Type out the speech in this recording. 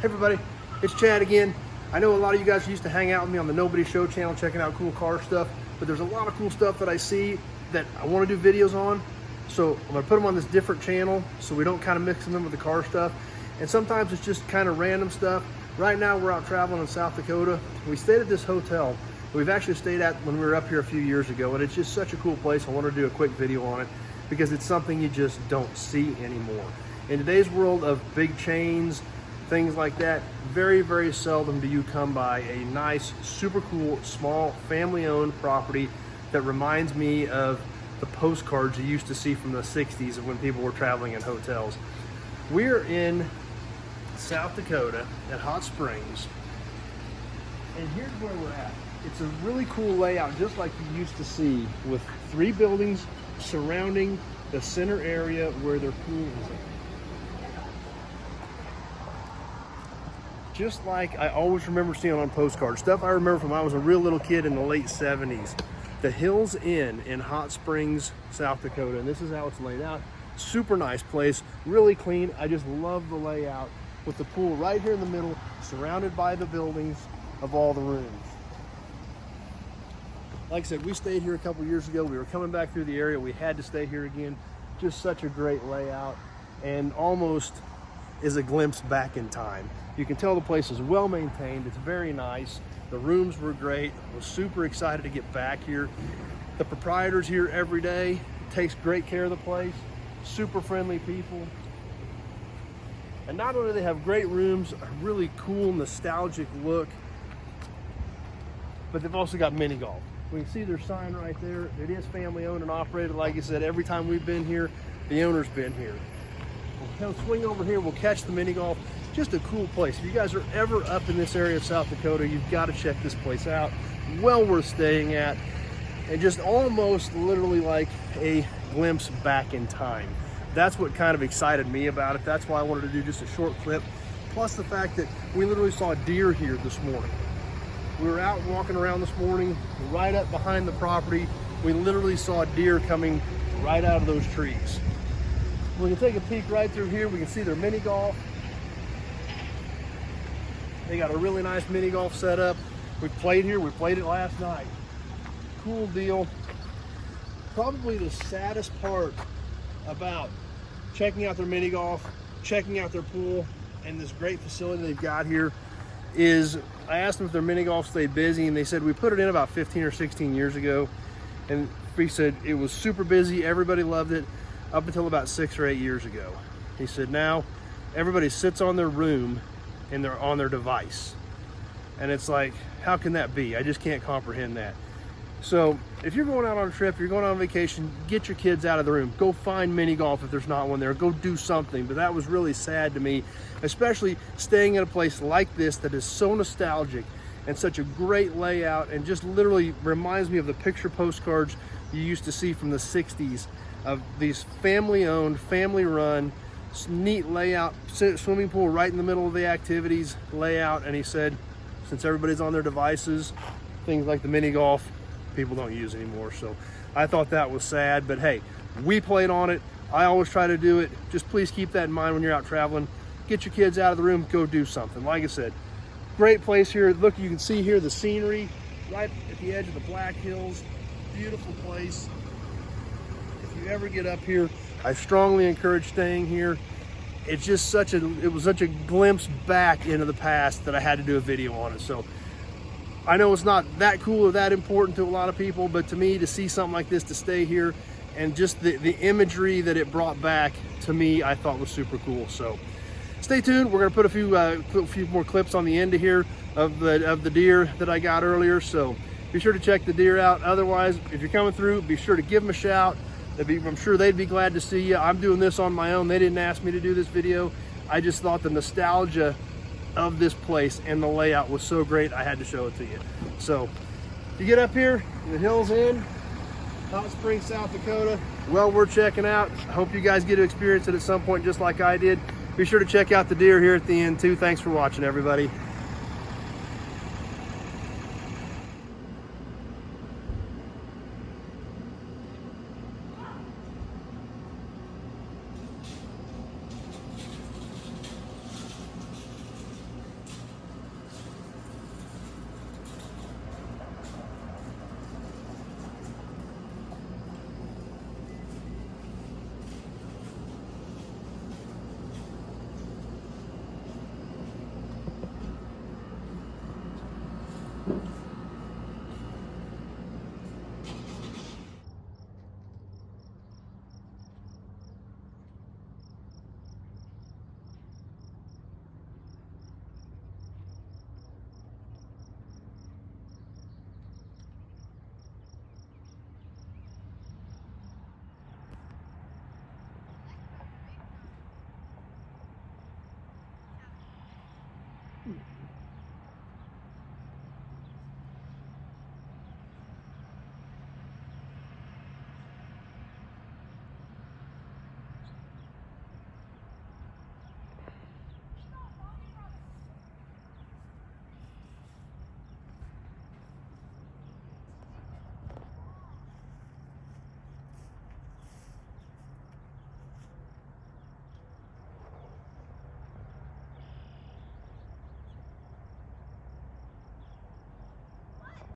Hey everybody, it's Chad again. I know a lot of you guys used to hang out with me on the Nobody Show channel checking out cool car stuff, but there's a lot of cool stuff that I see that I want to do videos on. So I'm going to put them on this different channel so we don't kind of mix them in with the car stuff. And sometimes it's just kind of random stuff. Right now we're out traveling in South Dakota. We stayed at this hotel we've actually stayed at when we were up here a few years ago, and it's just such a cool place. I wanted to do a quick video on it because it's something you just don't see anymore. In today's world of big chains, things like that, very, very seldom do you come by a nice, super cool, small, family-owned property that reminds me of the postcards you used to see from the 60s of when people were traveling in hotels. We're in South Dakota at Hot Springs, and here's where we're at. It's a really cool layout, just like you used to see, with 3 buildings surrounding the center area where their pool is at. Just like I always remember seeing on postcards, stuff I remember from when I was a real little kid in the late 70s. The Hills Inn in Hot Springs, South Dakota, and this is how it's laid out. Super nice place, really clean. I just love the layout with the pool right here in the middle, surrounded by the buildings of all the rooms. Like I said, we stayed here a couple years ago. We were coming back through the area. We had to stay here again. Just such a great layout, and almost is a glimpse back in time. You can tell the place is well maintained. It's very nice. The rooms were great. I was super excited to get back here. The proprietor's here every day, takes great care of the place. Super friendly people. And not only do they have great rooms, a really cool, nostalgic look, but they've also got mini golf. We can see their sign right there. It is family owned and operated. Like I said, every time we've been here, the owner's been here. We'll come swing over here, we'll catch the mini golf. Just a cool place. If you guys are ever up in this area of South Dakota, you've got to check this place out. Well worth staying at, and just almost literally like a glimpse back in time. That's what kind of excited me about it. That's why I wanted to do just a short clip. Plus the fact that we literally saw deer here this morning. We were out walking around this morning, right up behind the property. We literally saw deer coming right out of those trees. We can take a peek right through here. We can see their mini golf. They got a really nice mini golf setup. We played here. We played it last night. Cool deal. Probably the saddest part about checking out their mini golf, checking out their pool, and this great facility they've got here is I asked them if their mini golf stayed busy, and they said we put it in about 15 or 16 years ago, and he said it was super busy. Everybody loved it up until about 6 or 8 years ago. He said now everybody sits on their room and they're on their device. And it's like, how can that be? I just can't comprehend that. So if you're going out on a trip, you're going on vacation, get your kids out of the room. Go find mini golf if there's not one there. Go do something. But that was really sad to me, especially staying at a place like this that is so nostalgic and such a great layout, and just literally reminds me of the picture postcards you used to see from the 60s of these family-owned, family-run, neat layout, swimming pool right in the middle of the activities layout. And he said, since everybody's on their devices, things like the mini golf, people don't use anymore. So I thought that was sad, but hey, we played on it. I always try to do it. Just please keep that in mind when you're out traveling. Get your kids out of the room, go do something. Like I said, great place here. Look, you can see here the scenery right at the edge of the Black Hills. Beautiful place. If you ever get up here, I strongly encourage staying here. It's just it was such a glimpse back into the past that I had to do a video on it. So I know it's not that cool or that important to a lot of people, but to me, to see something like this, to stay here, and just the imagery that it brought back to me, I thought was super cool. So stay tuned. We're gonna put a few more clips on the end of here of the deer that I got earlier. So be sure to check the deer out. Otherwise, if you're coming through, be sure to give them a shout. I'm sure they'd be glad to see you. I'm doing this on my own. They didn't ask me to do this video. I just thought the nostalgia of this place and the layout was so great, I had to show it to you. So you get up here, the Hills Inn, Hot Springs, South Dakota, well worth checking out. I hope you guys get to experience it at some point just like I did. Be sure to check out the deer here at the end too. Thanks for watching, everybody.